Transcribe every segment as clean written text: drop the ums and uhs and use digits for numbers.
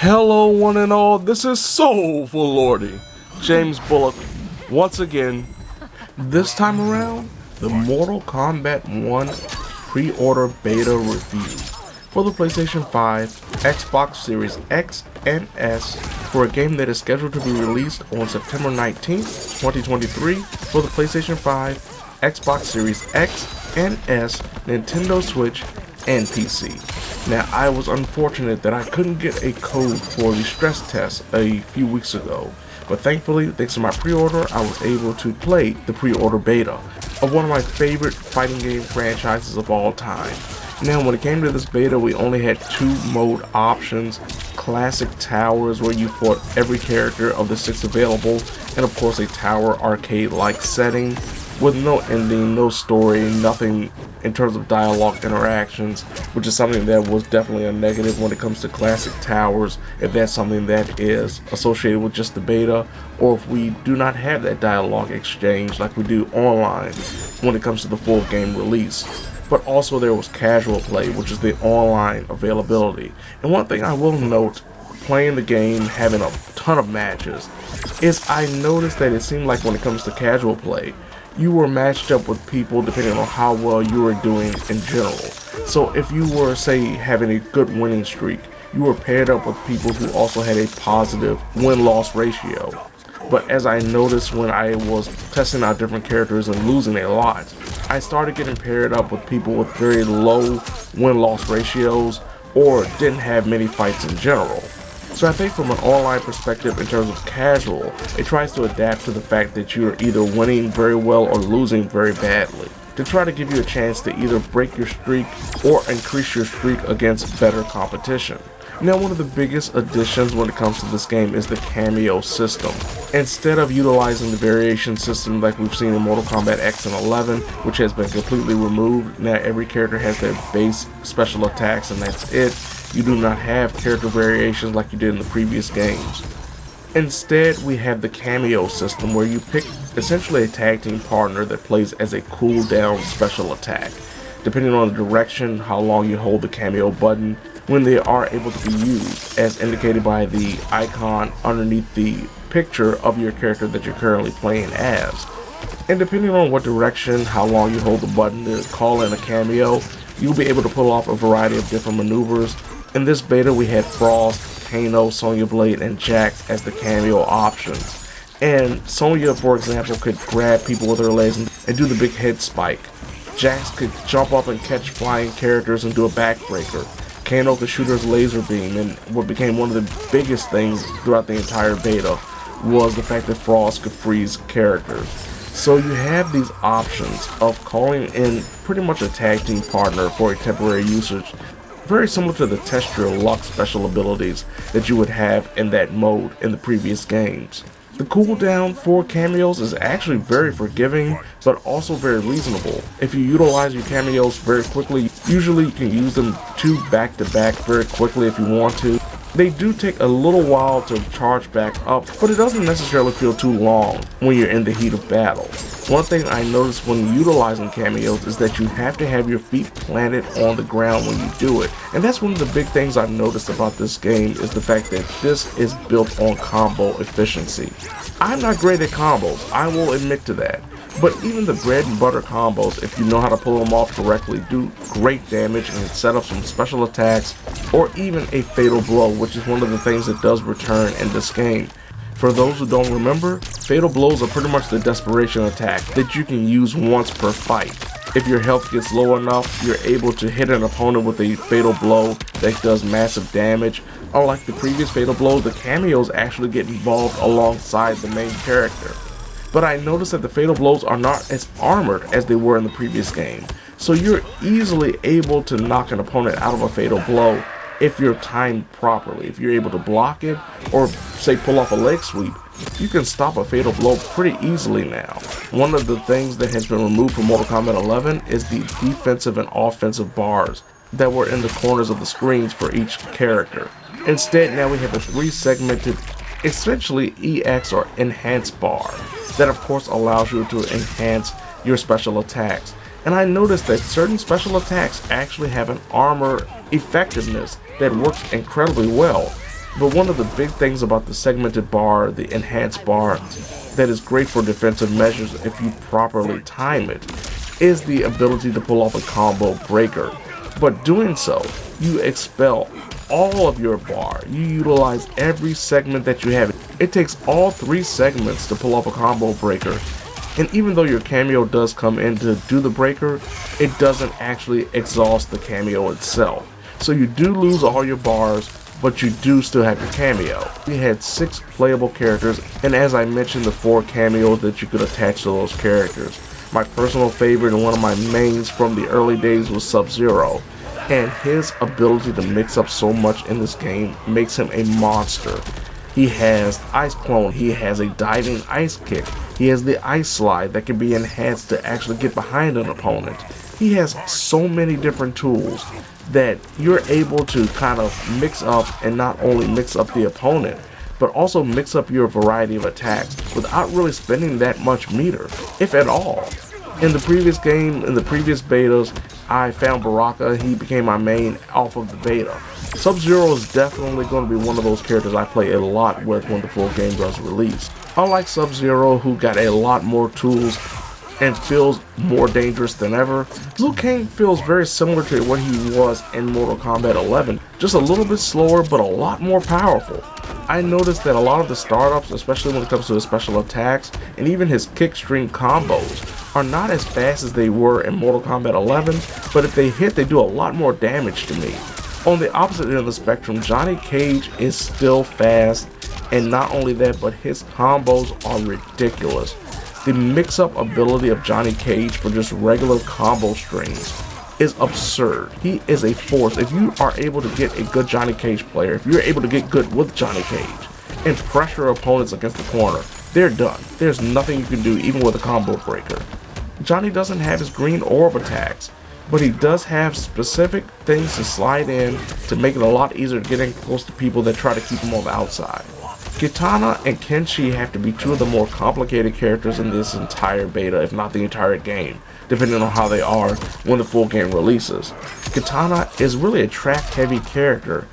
Hello one and all, this is Soulful Lordy, James Bullock, once again. This time around, the Mortal Kombat 1 pre-order beta review for the PlayStation 5, Xbox Series X and S for a game that is scheduled to be released on September 19th, 2023 for the PlayStation 5, Xbox Series X and S, Nintendo Switch, and PC. Now, I was unfortunate that I couldn't get a code for the stress test a few weeks ago, but thankfully, thanks to my pre-order, I was able to play the pre-order beta of one of my favorite fighting game franchises of all time. Now, when it came to this beta, we only had two mode options: Classic Towers, where you fought every character of the 6 available, and of course a tower arcade-like setting with no ending, no story, nothing in terms of dialogue interactions, which is something that was definitely a negative when it comes to Classic Towers, if that's something that is associated with just the beta, or if we do not have that dialogue exchange like we do online when it comes to the full game release. But also there was casual play, which is the online availability. And one thing I will note, playing the game, having a ton of matches, is I noticed that it seemed like when it comes to casual play, you were matched up with people depending on how well you were doing in general. So if you were, say, having a good winning streak, you were paired up with people who also had a positive win-loss ratio. But as I noticed when I was testing out different characters and losing a lot, I started getting paired up with people with very low win-loss ratios or didn't have many fights in general. So I think from an online perspective, in terms of casual, it tries to adapt to the fact that you're either winning very well or losing very badly, to try to give you a chance to either break your streak or increase your streak against better competition. Now, one of the biggest additions when it comes to this game is the cameo system. Instead of utilizing the variation system like we've seen in Mortal Kombat X and 11, which has been completely removed, now every character has their base special attacks and that's it. You do not have character variations like you did in the previous games. Instead, we have the cameo system where you pick essentially a tag team partner that plays as a cooldown special attack. Depending on the direction, how long you hold the cameo button, when they are able to be used, as indicated by the icon underneath the picture of your character that you're currently playing as. And depending on what direction, how long you hold the button to call in a cameo, you'll be able to pull off a variety of different maneuvers. In this beta, we had Frost, Kano, Sonya Blade, and Jax as the cameo options. And Sonya, for example, could grab people with her legs and do the big head spike. Jax could jump up and catch flying characters and do a backbreaker. Kano could shoot his laser beam, and what became one of the biggest things throughout the entire beta was the fact that Frost could freeze characters. So you have these options of calling in pretty much a tag team partner for a temporary usage, very similar to the test your luck special abilities that you would have in that mode in the previous games. The cooldown for cameos is actually very forgiving, but also very reasonable. If you utilize your cameos very quickly, usually you can use them 2 back-to-back very quickly if you want to. They do take a little while to charge back up, but it doesn't necessarily feel too long when you're in the heat of battle. One thing I noticed when utilizing cameos is that you have to have your feet planted on the ground when you do it. And that's one of the big things I've noticed about this game, is the fact that this is built on combo efficiency. I'm not great at combos, I will admit to that. But even the bread and butter combos, if you know how to pull them off correctly, do great damage and set up some special attacks, or even a fatal blow, which is one of the things that does return in this game. For those who don't remember, fatal blows are pretty much the desperation attack that you can use once per fight. If your health gets low enough, you're able to hit an opponent with a fatal blow that does massive damage. Unlike the previous fatal blows, the cameos actually get involved alongside the main character. But I noticed that the fatal blows are not as armored as they were in the previous game, so you're easily able to knock an opponent out of a fatal blow if you're timed properly. If you're able to block it, or say pull off a leg sweep, you can stop a fatal blow pretty easily now. One of the things that has been removed from Mortal Kombat 11 is the defensive and offensive bars that were in the corners of the screens for each character. Instead, now we have a 3-segmented, essentially EX or enhance bar that of course allows you to enhance your special attacks. And I noticed that certain special attacks actually have an armor effectiveness that works incredibly well. But one of the big things about the segmented bar, the enhanced bar, that is great for defensive measures if you properly time it, is the ability to pull off a combo breaker. But doing so, you expel all of your bar. You utilize every segment that you have. It takes all 3 segments to pull off a combo breaker. And even though your cameo does come in to do the breaker, it doesn't actually exhaust the cameo itself. So you do lose all your bars, but you do still have your cameo. We had 6 playable characters, and as I mentioned, the 4 cameos that you could attach to those characters. My personal favorite and one of my mains from the early days was Sub-Zero, and his ability to mix up so much in this game makes him a monster. He has Ice Clone, he has a diving ice kick, he has the ice slide that can be enhanced to actually get behind an opponent. He has so many different tools that you're able to kind of mix up, and not only mix up the opponent, but also mix up your variety of attacks without really spending that much meter, if at all. In the previous game, in the previous betas, I found Baraka. He became my main off of the beta. Sub-Zero is definitely going to be one of those characters I play a lot with when the full game does release. Unlike Sub-Zero, who got a lot more tools and feels more dangerous than ever, Liu Kang feels very similar to what he was in Mortal Kombat 11, just a little bit slower but a lot more powerful. I noticed that a lot of the startups, especially when it comes to his special attacks and even his kick string combos, are not as fast as they were in Mortal Kombat 11, but if they hit, they do a lot more damage to me. On the opposite end of the spectrum, Johnny Cage is still fast, and not only that, but his combos are ridiculous. The mix-up ability of Johnny Cage for just regular combo strings is absurd. He is a force. If you are able to get a good Johnny Cage player, if you're able to get good with Johnny Cage and pressure opponents against the corner, they're done. There's nothing you can do even with a combo breaker. Johnny doesn't have his green orb attacks, but he does have specific things to slide in to make it a lot easier to get in close to people that try to keep him on the outside. Kitana and Kenshi have to be 2 of the more complicated characters in this entire beta, if not the entire game, depending on how they are when the full game releases. Kitana is really a track-heavy character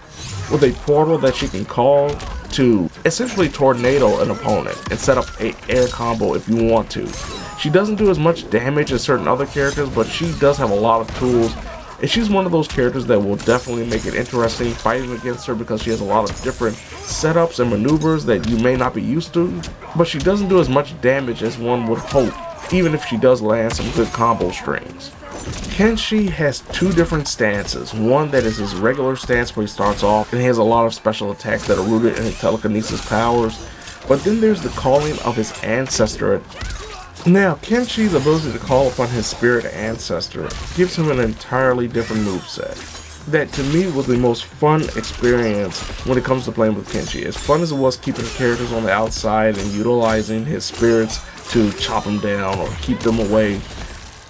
with a portal that she can call to essentially tornado an opponent and set up an air combo if you want to. She doesn't do as much damage as certain other characters, but she does have a lot of tools, and she's one of those characters that will definitely make it interesting fighting against her because she has a lot of different setups and maneuvers that you may not be used to, but she doesn't do as much damage as one would hope, even if she does land some good combo strings. Kenshi has 2 different stances. One that is his regular stance where he starts off and he has a lot of special attacks that are rooted in his telekinesis powers, but then there's the calling of his ancestor. Now, Kenshi's ability to call upon his spirit ancestor gives him an entirely different moveset that to me was the most fun experience when it comes to playing with Kenshi. As fun as it was keeping the characters on the outside and utilizing his spirits to chop them down or keep them away,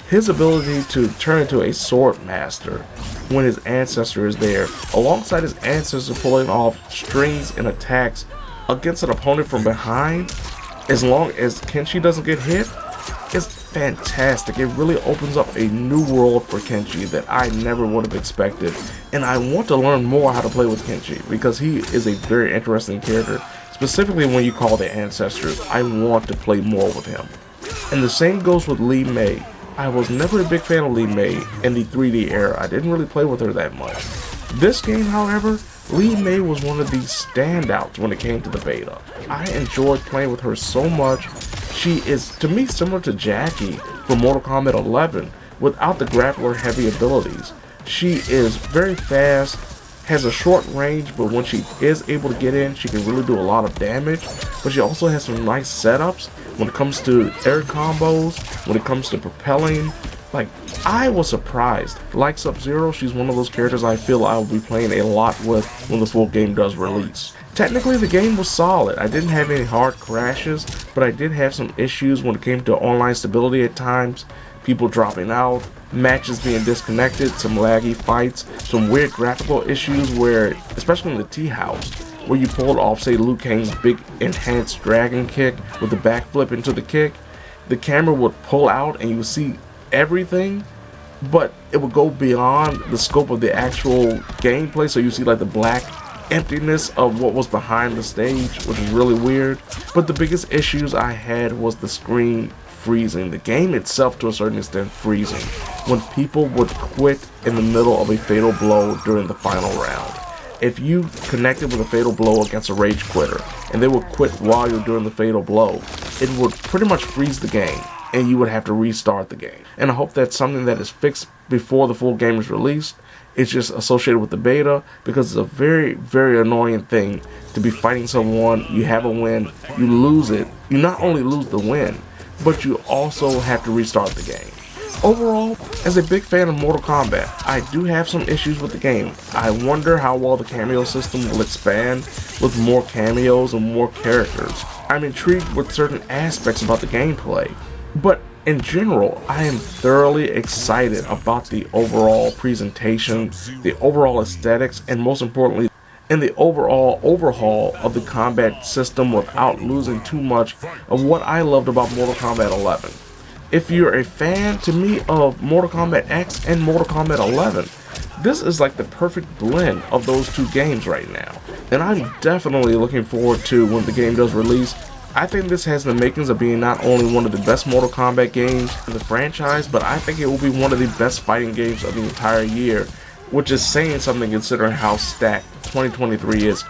his ability to turn into a sword master when his ancestor is there, alongside his ancestor pulling off strings and attacks against an opponent from behind, as long as Kenshi doesn't get hit, is fantastic. It really opens up a new world for Kenshi that I never would have expected, and I want to learn more how to play with Kenshi because he is a very interesting character. Specifically when you call the ancestors, I want to play more with him. And the same goes with Li Mei. I was never a big fan of Li Mei in the 3D era. I didn't really play with her that much. This game, however, Li Mei was one of the standouts when it came to the beta. I enjoyed playing with her so much. She is, to me, similar to Jackie from Mortal Kombat 11 without the grappler heavy abilities. She is very fast, has a short range, but when she is able to get in, she can really do a lot of damage. But she also has some nice setups when it comes to air combos, when it comes to propelling. Like, I was surprised. Like Sub-Zero, she's one of those characters I feel I will be playing a lot with when the full game does release. Technically, the game was solid. I didn't have any hard crashes, but I did have some issues when it came to online stability at times, people dropping out, matches being disconnected, some laggy fights, some weird graphical issues where, especially in the tea house, where you pulled off, say, Liu Kang's big enhanced dragon kick with the backflip into the kick, the camera would pull out and you would see everything, but it would go beyond the scope of the actual gameplay, so you see like the black emptiness of what was behind the stage, which is really weird. But the biggest issues I had was the screen freezing. The game itself, to a certain extent, freezing when people would quit in the middle of a fatal blow during the final round. If you connected with a fatal blow against a rage quitter and they would quit while you're doing the fatal blow, it would pretty much freeze the game and you would have to restart the game. And I hope that's something that is fixed before the full game is released. It's just associated with the beta because it's a very, very annoying thing to be fighting someone, you have a win, you lose it. You not only lose the win, but you also have to restart the game. Overall, as a big fan of Mortal Kombat, I do have some issues with the game. I wonder how well the cameo system will expand with more cameos and more characters. I'm intrigued with certain aspects about the gameplay, but in general, I am thoroughly excited about the overall presentation, the overall aesthetics, and most importantly, in the overall overhaul of the combat system without losing too much of what I loved about Mortal Kombat 11. If you're a fan, to me, of Mortal Kombat X and Mortal Kombat 11, this is like the perfect blend of those two games right now. And I'm definitely looking forward to when the game does release. I think this has the makings of being not only one of the best Mortal Kombat games in the franchise, but I think it will be one of the best fighting games of the entire year, which is saying something considering how stacked 2023 is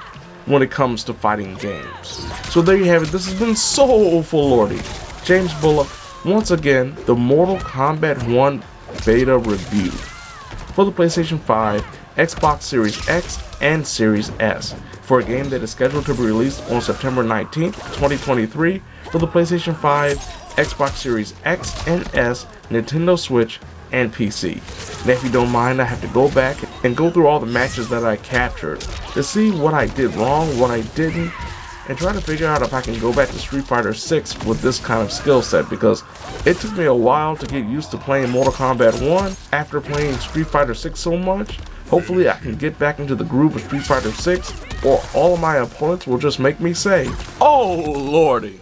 when it comes to fighting games. So there you have it. This has been Soulful Lordy, James Bullock, once again, the Mortal Kombat 1 beta review for the PlayStation 5, Xbox Series X, and Series S for a game that is scheduled to be released on September 19th, 2023 for the PlayStation 5, Xbox Series X and S, Nintendo Switch, and PC. Now if you don't mind, I have to go back and go through all the matches that I captured to see what I did wrong, what I didn't, and try to figure out if I can go back to Street Fighter 6 with this kind of skill set, because it took me a while to get used to playing Mortal Kombat 1 after playing Street Fighter 6 so much. Hopefully I can get back into the groove of Street Fighter 6, or all of my opponents will just make me say, "Oh lordy."